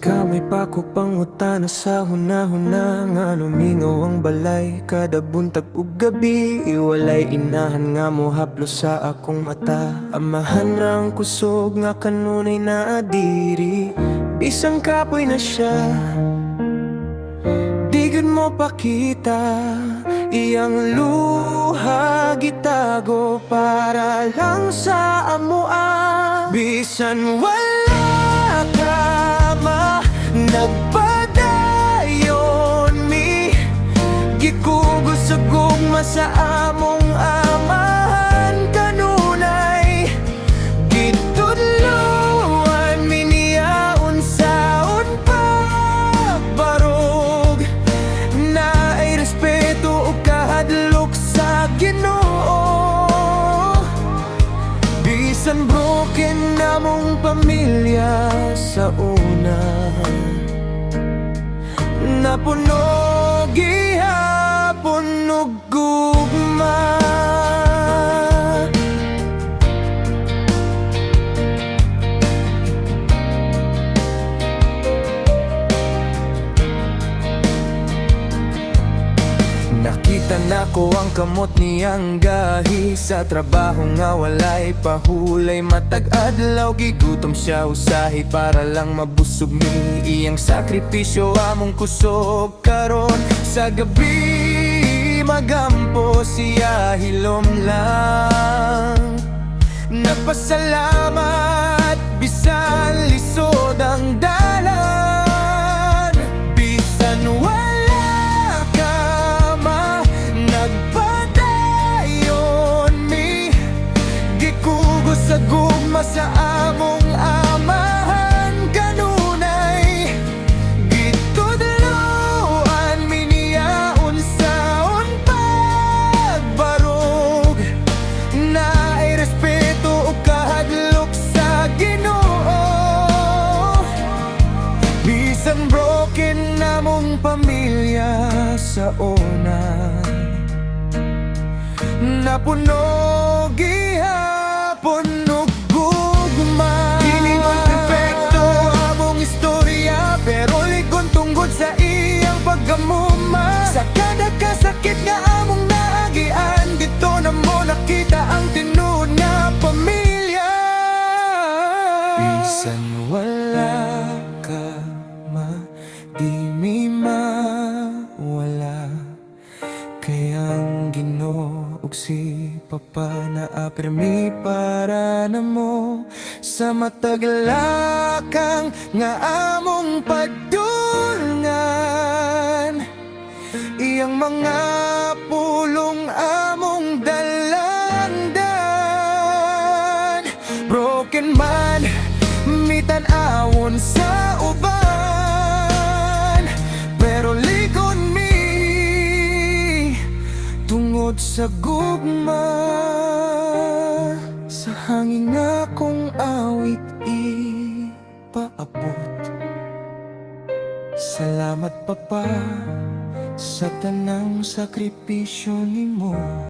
Kamay pa ko pangutana sa hunahuna nga lumingaw ang balay kada buntag ug gabi. Iwalay inahan nga mo haplo sa akong mata. Amahan ra ang kusog nga kanunay naadiri. Bisang kapoy na siya, di gud mo pakita. Iyang luha gitago para lang sa amoa. Bisan wala ka nagpadayon mi, gikugos sa gugma sa among amahan kanunay. Gitudloan miniyaon saon pagbarog, naay respeto ug kahadlok sa Ginoo. Bisan broken namong pamilya sa una, napuno gihapon og gugma. Nakita nako ang kamot niyang gahi sa trabaho nga walay pahulay. Matag adlaw gigutom siya usahi para lang mabusog mi. Iyang sakripisyo among kusog karon sa gabi. Magampo siya hilom lang. Nagpasalamat bisan lisod ang dalan. Bisan wala ka nagpadayon mi, gikugos sa gugma sa among amahan kanunay. Gitudloan miniyaon saon pagbarog, naay respeto ug kahadlok sa Ginoo. Bisan broken namong pamilya sa una, napuno gihapon og gugma. Dili man perfecto among istorya, pero ligon tungod sa iyang paggamuma. Sa kada kasakit nga among naagian, dito na mo nakita ang tinuod nga pamilya. Bisan wala ka di mi mawala, kaya ang Ginoo ug si Papa naapirmi para namo. Sa mataglakang nga among padulngan, iyang mga pulong among dalandan. Broken man mitan-awon sa uban, pero ligon mi tungod sa gugma. Sa hangin akong awit ipaabot. Salamat Papa sa tanang sakripisyo nimo.